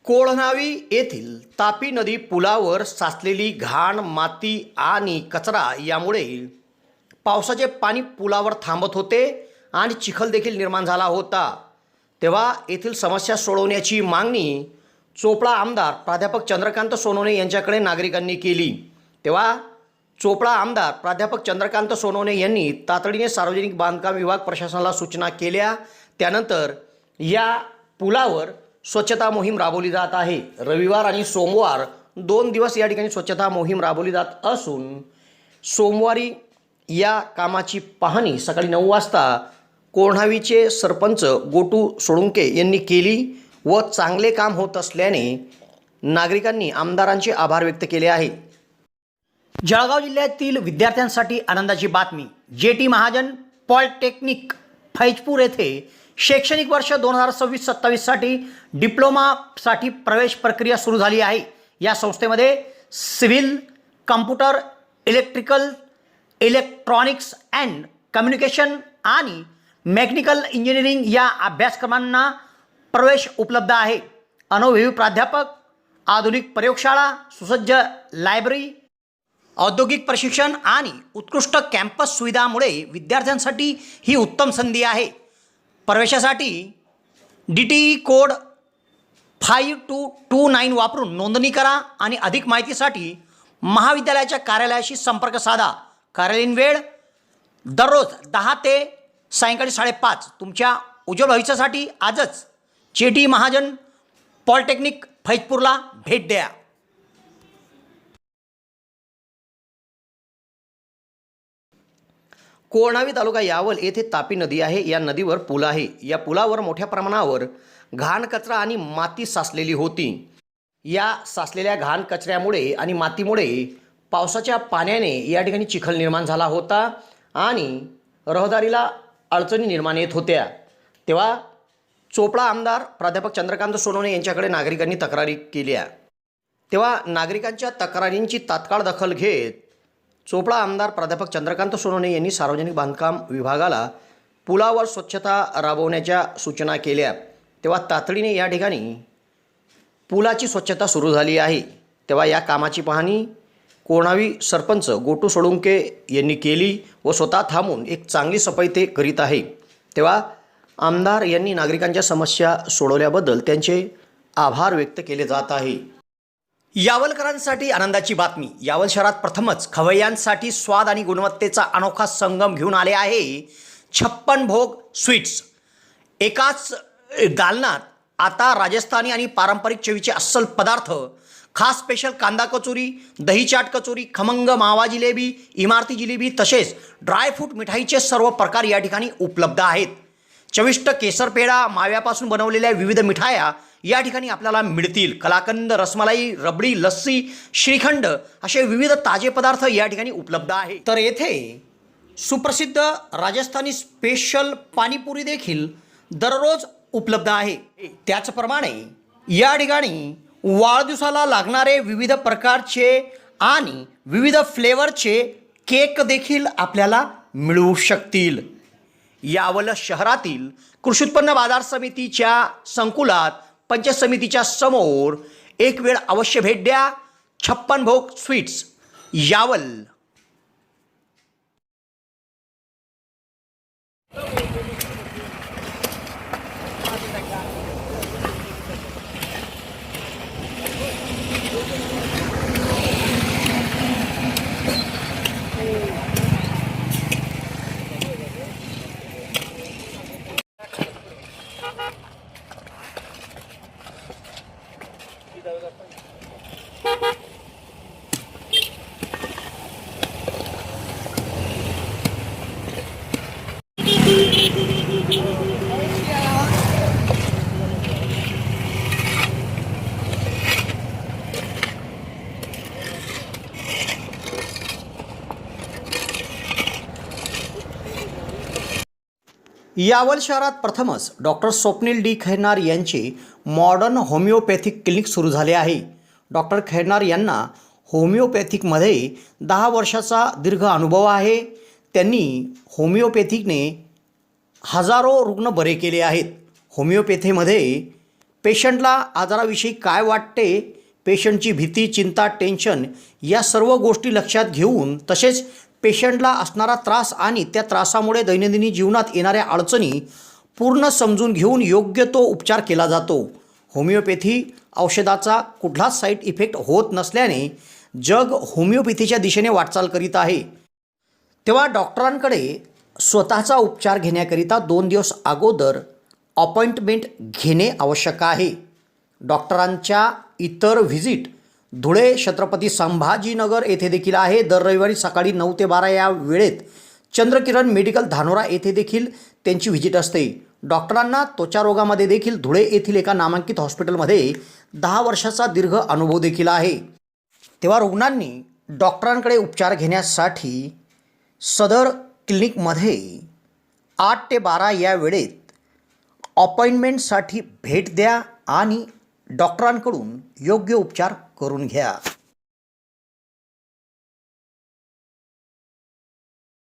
कोळणावी येथील तापी नदी पुलावर साचलेली घाण, माती आणि कचरा यामुळे पावसाचे पाणी पुलावर थांबत होते आणि चिखल देखील निर्माण झाला होता। तेव्हा येथील समस्या सोडवण्याची मागणी चोपडा आमदार प्राध्यापक चंद्रकांत सोनवणे यांच्याकडे नागरिकांनी केली। तेव्हा चोपडा आमदार प्राध्यापक चंद्रकांत सोनवणे यांनी तातडीने सार्वजनिक बांधकाम विभाग प्रशासनाला सूचना केल्या। त्यानंतर या पुलावर स्वच्छता मोहीम राबवली जात आहे। रविवार आणि सोमवार 2 दिवस या ठिकाणी स्वच्छता मोहीम राबवली जात असून सोमवारी या कामाची पाहणी सकाळी 9 वाजता कोळणावीचे सरपंच गोटू सोळुंके यांनी केली व चांगले काम होत असल्याने नागरिकांनी आमदारांचे आभार व्यक्त केले आहे। जळगाव जिल्ह्यातील विद्यार्थ्यांसाठी आनंदाची बातमी। जेटी महाजन पॉलिटेक्निक फैजपूर येथे शैक्षणिक वर्ष 2026-27 साठी डिप्लोमासाठी प्रवेश प्रक्रिया सुरू झाली आहे। या संस्थेमध्ये civil, computer, electrical, electronics and communication आणि मेकॅनिकल इंजिनिअरिंग या अभ्यासक्रमांना प्रवेश उपलब्ध आहे। अनुभवी प्राध्यापक, आधुनिक प्रयोगशाळा, सुसज्ज लायब्ररी, औद्योगिक प्रशिक्षण आणि उत्कृष्ट कॅम्पस सुविधांमुळे विद्यार्थ्यांसाठी ही उत्तम संधी आहे। प्रवेशासाठी DTE कोड 5229 वापरून नोंदणी करा आणि अधिक माहितीसाठी महाविद्यालयाच्या कार्यालयाशी संपर्क साधा। कार्यालयीन वेळ दररोज 10 ते सायंकाळी 5:30। तुमच्या उज्ज्वल भविष्यासाठी आजच जेटी महाजन पॉलिटेक्निक फैजपूरला भेट द्या। कोळणावी तालुका यावल येथे तापी नदी आहे। या नदीवर पूल आहे। या पुलावर मोठ्या प्रमाणावर घाण, कचरा आणि माती साचलेली होती। या साचलेल्या घाण, कचऱ्यामुळे आणि मातीमुळे पावसाच्या पाण्याने या ठिकाणी चिखल निर्माण झाला होता आणि रहदारीला अडचणी निर्माण येत होत्या। तेव्हा चोपडा आमदार प्राध्यापक चंद्रकांत सोनवणे यांच्याकडे नागरिकांनी तक्रारी केल्या। तेव्हा नागरिकांच्या तक्रारींची तात्काळ दखल घेत चोपडा आमदार प्राध्यापक चंद्रकांत सोनवणे यांनी सार्वजनिक बांधकाम विभागाला पुलावर स्वच्छता राबवण्याच्या सूचना केल्या। तेव्हा तातडीने या ठिकाणी पुलाची स्वच्छता सुरू झाली आहे। तेव्हा या कामाची पाहणी कोळणावी सरपंच गोटू सोळुंके यांनी केली व स्वतः थांबून एक चांगली सफाई ते करीत आहे। तेव्हा आमदार यांनी नागरिकांच्या समस्या सोडवल्याबद्दल त्यांचे आभार व्यक्त केले जात आहे। यावलकरांसाठी आनंदाची बातमी। यावल शहरात प्रथमच खवय्यांसाठी स्वाद आणि गुणवत्तेचा अनोखा संगम घेऊन आले आहे 56 भोग स्वीट्स। एकाच दालनात आता राजस्थानी आणि पारंपरिक चवीचे अस्सल पदार्थ, खास स्पेशल कांदा कचोरी, दही चाट कचोरी, खमंग मावा जिलेबी, इमारती जिलेबी तसेच ड्रायफ्रूट मिठाईचे सर्व प्रकार या ठिकाणी उपलब्ध आहेत। चविष्ट केसर पेढा, माव्यापासून बनवलेल्या विविध मिठाया या ठिकाणी आपल्याला मिळतील। कलाकंद, रसमलाई, रबडी, लस्सी, श्रीखंड असे विविध ताजे पदार्थ या ठिकाणी उपलब्ध आहेत। तर येथे सुप्रसिद्ध राजस्थानी स्पेशल पाणीपुरी देखील दररोज उपलब्ध आहे। त्याचप्रमाणे या ठिकाणी वाढदिवसाला लागणारे विविध प्रकारचे आणि विविध फ्लेवरचे केक देखील आपल्याला मिळू शकतील। यावल शहरातील कृषी उत्पन्न बाजार समितीच्या संकुलात पंचायत समितीच्या समोर एक वेळ अवश्य भेट द्या। 56 भोग स्वीट्स, यावल। यावल शहरात प्रथमच डॉक्टर स्वप्नील डी खैरनार यांचे मॉडर्न होमिओपॅथिक क्लिनिक सुरू झाले आहे। डॉक्टर खैरनार यांना होमिओपॅथिकमध्ये 10 वर्षाचा दीर्घ अनुभव आहे। त्यांनी होमिओपॅथिकने हजारो रुग्ण बरे केले आहेत। होमिओपॅथीमध्ये पेशंटला आजाराविषयी काय वाटते, पेशंटची भीती, चिंता, टेन्शन या सर्व गोष्टी लक्षात घेऊन, तसेच पेशंटला असणारा त्रास आणि त्या त्रासामुळे दैनंदिन जीवनात येणाऱ्या अडचणी पूर्ण समजून घेऊन योग्य तो उपचार केला जातो. होमिओपॅथी औषधाचा कुठलाच साईड इफेक्ट होत नसल्याने जग होमिओपॅथीच्या दिशेने वाटचाल करीत आहे. तेव्हा डॉक्टरांकडे स्वतःचा उपचार घेण्याकरिता 2 दिवस अगोदर अपॉइंटमेंट घेणे आवश्यक आहे. डॉक्टरांच्या इतर व्हिजिट धुळे, छत्रपती संभाजीनगर येथे देखील आहे. दर रविवारी सकाळी 9 ते 12 या वेळेत चंद्रकिरण मेडिकल धानोरा येथे देखील त्यांची व्हिजिट असते. डॉक्टरांना त्वचा रोगामध्ये देखील धुळे येथील एका नामांकित हॉस्पिटलमध्ये 10 वर्षाचा दीर्घ अनुभव देखील आहे. तेव्हा रुग्णांनी डॉक्टरांकडे उपचार घेण्यासाठी सदर क्लिनिकमध्ये 8 ते 12 या वेळेत अपॉइंटमेंटसाठी भेट द्या आणि डॉक्टरांकडून योग्य उपचार करून घ्या.